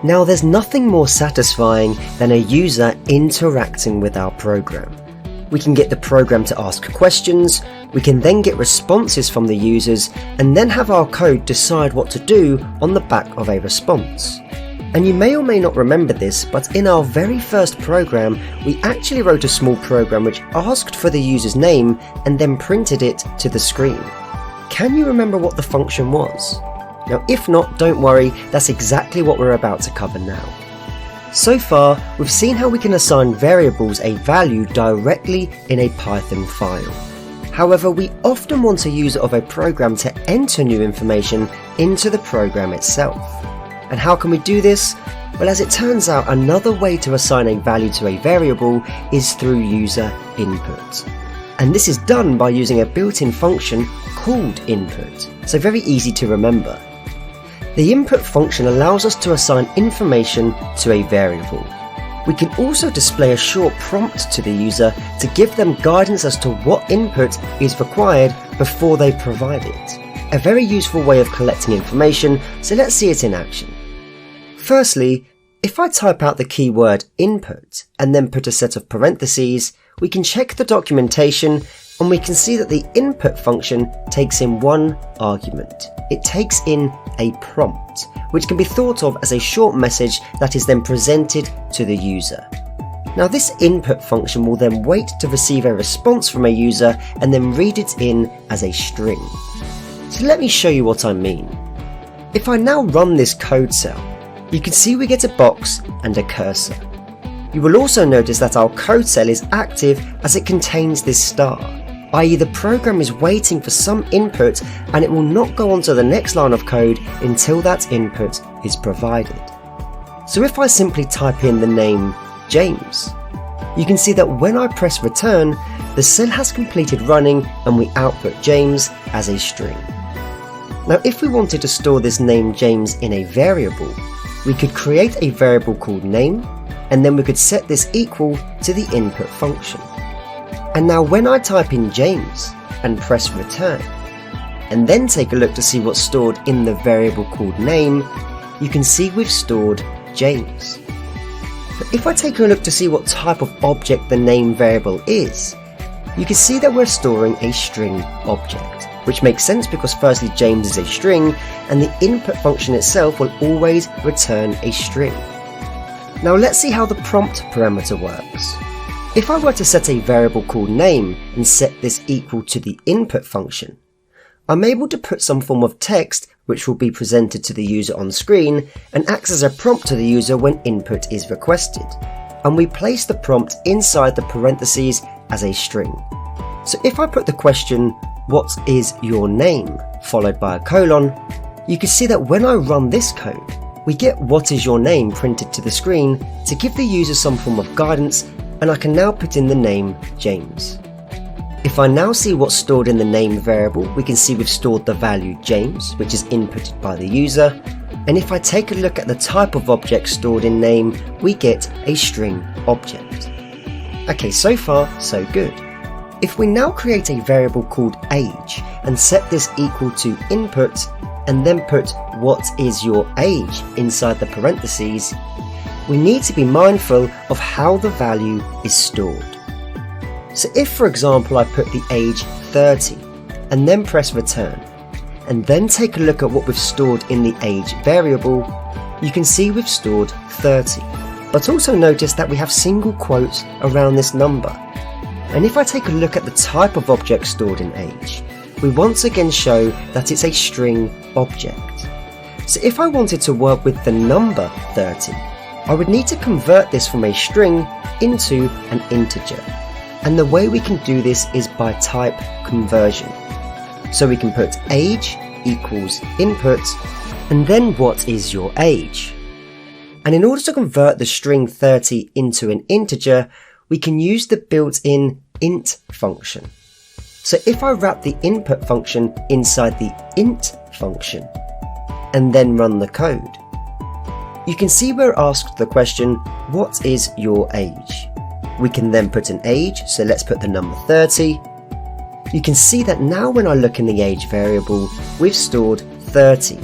Now there's nothing more satisfying than a user interacting with our program. We can get the program to ask questions, we can then get responses from the users, and then have our code decide what to do on the back of a response. And you may or may not remember this, but in our very first program, we actually wrote a small program which asked for the user's name and then printed it to the screen. Can you remember what the function was? Now, if not, don't worry, that's exactly what we're about to cover now. So far, we've seen how we can assign variables a value directly in a Python file. However, we often want a user of a program to enter new information into the program itself. And how can we do this? Well, as it turns out, another way to assign a value to a variable is through user input. And this is done by using a built-in function called input, so very easy to remember. The input function allows us to assign information to a variable. We can also display a short prompt to the user to give them guidance as to what input is required before they provide it. A very useful way of collecting information, so let's see it in action. Firstly, if I type out the keyword input and then put a set of parentheses, we can check the documentation and we can see that the input function takes in one argument. It takes in a prompt, which can be thought of as a short message that is then presented to the user. Now this input function will then wait to receive a response from a user and then read it in as a string. So let me show you what I mean. If I now run this code cell, you can see we get a box and a cursor. You will also notice that our code cell is active as it contains this star, i.e. the program is waiting for some input and it will not go on to the next line of code until that input is provided. So if I simply type in the name James, you can see that when I press return, the cell has completed running and we output James as a string. Now if we wanted to store this name James in a variable, we could create a variable called name, and then we could set this equal to the input function. And now when I type in James and press return, and then take a look to see what's stored in the variable called name, you can see we've stored James. But if I take a look to see what type of object the name variable is, you can see that we're storing a string object, which makes sense because firstly James is a string and the input function itself will always return a string. Now let's see how the prompt parameter works. If I were to set a variable called name and set this equal to the input function, I'm able to put some form of text which will be presented to the user on screen and acts as a prompt to the user when input is requested. And we place the prompt inside the parentheses as a string. So if I put the question, "What is your name?" followed by a colon, you can see that when I run this code, we get "What is your name?" printed to the screen to give the user some form of guidance, and I can now put in the name James. If I now see what's stored in the name variable, we can see we've stored the value James, which is inputted by the user, and if I take a look at the type of object stored in name, we get a string object. Okay, so far so good. If we now create a variable called age and set this equal to input and then put "What is your age?" inside the parentheses, we need to be mindful of how the value is stored. So if for example I put the age 30 and then press return and then take a look at what we've stored in the age variable, you can see we've stored 30. But also notice that we have single quotes around this number. And if I take a look at the type of object stored in age, we once again show that it's a string object. So if I wanted to work with the number 30, I would need to convert this from a string into an integer. And the way we can do this is by type conversion. So we can put age equals input and then "What is your age?" And in order to convert the string 30 into an integer, we can use the built-in int function. So if I wrap the input function inside the int function and then run the code, you can see we're asked the question, "What is your age?" We can then put an age, so let's put the number 30. You can see that now when I look in the age variable, we've stored 30.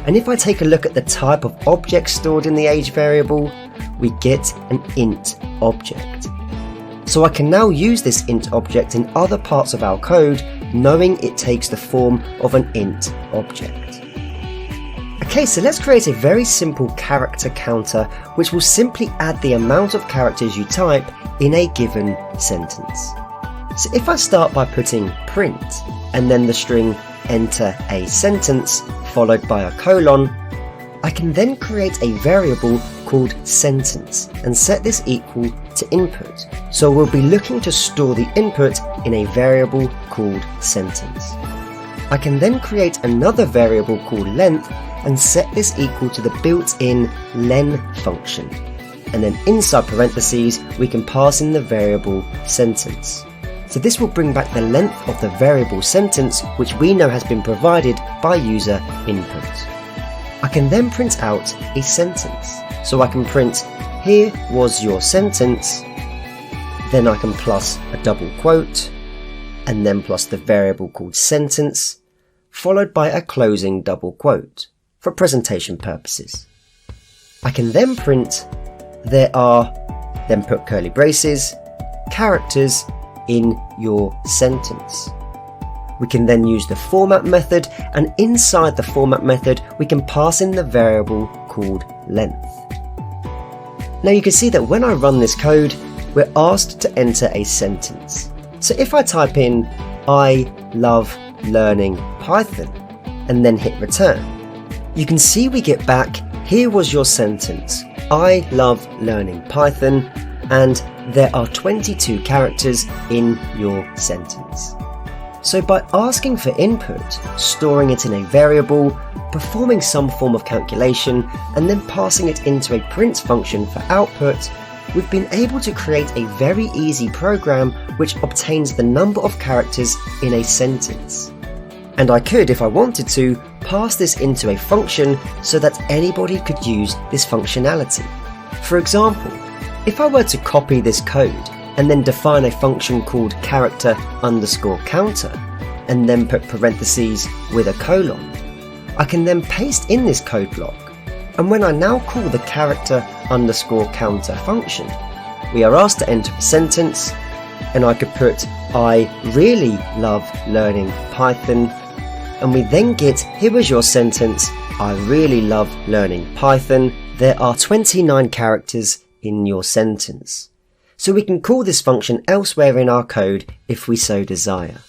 And if I take a look at the type of object stored in the age variable, we get an int object. So I can now use this int object in other parts of our code, knowing it takes the form of an int object. Okay, so let's create a very simple character counter, which will simply add the amount of characters you type in a given sentence. So if I start by putting print and then the string enter a sentence followed by a colon, I can then create a variable called sentence and set this equal to input. So we'll be looking to store the input in a variable called sentence. I can then create another variable called length and set this equal to the built-in len function. And then inside parentheses, we can pass in the variable sentence. So this will bring back the length of the variable sentence, which we know has been provided by user input. I can then print out a sentence. So I can print, here was your sentence, then I can plus a double quote, and then plus the variable called sentence, followed by a closing double quote, for presentation purposes. I can then print, there are, then put curly braces, characters in your sentence. We can then use the format method, and inside the format method we can pass in the variable called length. Now you can see that when I run this code, we're asked to enter a sentence. So if I type in, I love learning Python, and then hit return, you can see we get back, here was your sentence, I love learning Python, and there are 22 characters in your sentence. So by asking for input, storing it in a variable, performing some form of calculation, and then passing it into a print function for output, we've been able to create a very easy program which obtains the number of characters in a sentence. And I could, if I wanted to, pass this into a function so that anybody could use this functionality. For example, if I were to copy this code and then define a function called character_counter and then put parentheses with a colon, I can then paste in this code block, and when I now call the character_counter function, we are asked to enter a sentence, and I could put I really love learning Python, and we then get, here is your sentence, I really love learning Python, there are 29 characters in your sentence. So we can call this function elsewhere in our code if we so desire.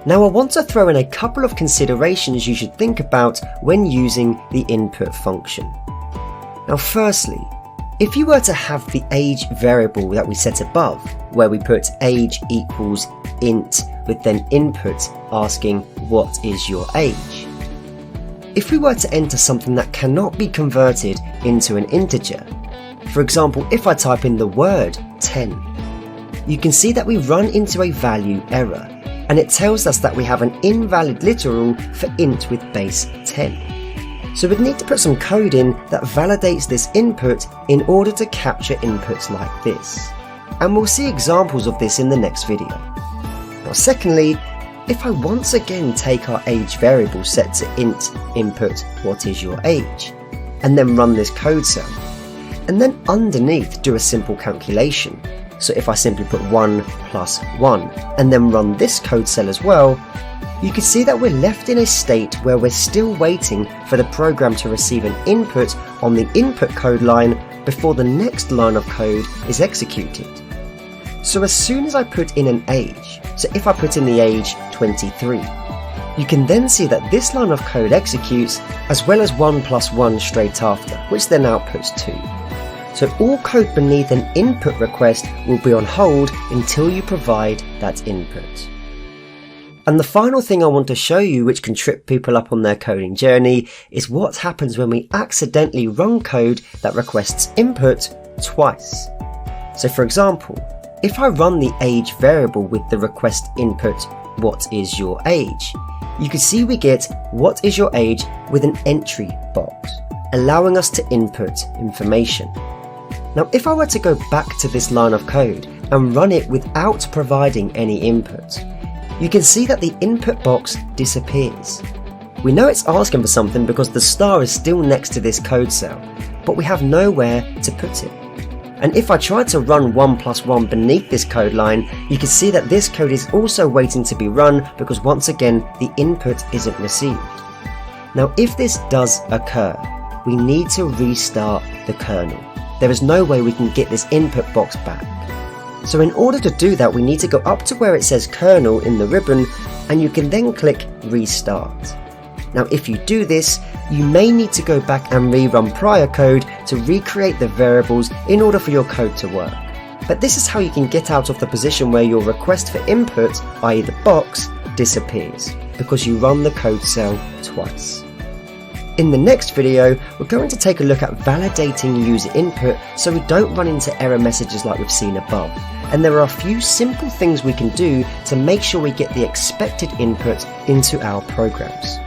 Now I want to throw in a couple of considerations you should think about when using the input function. Now firstly, if you were to have the age variable that we set above, where we put age equals int with then input asking what is your age. If we were to enter something that cannot be converted into an integer, for example, if I type in the word 10, you can see that we run into a value error, and it tells us that we have an invalid literal for int with base 10. So we'd need to put some code in that validates this input in order to capture inputs like this. And we'll see examples of this in the next video. Now secondly, if I once again take our age variable set to int input what is your age, and then run this code cell, and then underneath do a simple calculation. So if I simply put 1 plus 1 and then run this code cell as well, you can see that we're left in a state where we're still waiting for the program to receive an input on the input code line before the next line of code is executed. So as soon as I put in an age, so if I put in the age 23, you can then see that this line of code executes as well as 1 plus 1 straight after, which then outputs 2. So all code beneath an input request will be on hold until you provide that input. And the final thing I want to show you, which can trip people up on their coding journey, is what happens when we accidentally run code that requests input twice. So for example, if I run the age variable with the request input what is your age, you can see we get what is your age with an entry box, allowing us to input information. Now if I were to go back to this line of code and run it without providing any input, you can see that the input box disappears. We know it's asking for something because the star is still next to this code cell, but we have nowhere to put it. And if I try to run 1 + 1 beneath this code line, you can see that this code is also waiting to be run because once again the input isn't received. Now if this does occur, we need to restart the kernel. There is no way we can get this input box back. So in order to do that, we need to go up to where it says kernel in the ribbon, and you can then click restart. Now if you do this, you may need to go back and rerun prior code to recreate the variables in order for your code to work. But this is how you can get out of the position where your request for input, i.e. the box, disappears, because you run the code cell twice. In the next video, we're going to take a look at validating user input so we don't run into error messages like we've seen above. And there are a few simple things we can do to make sure we get the expected input into our programs.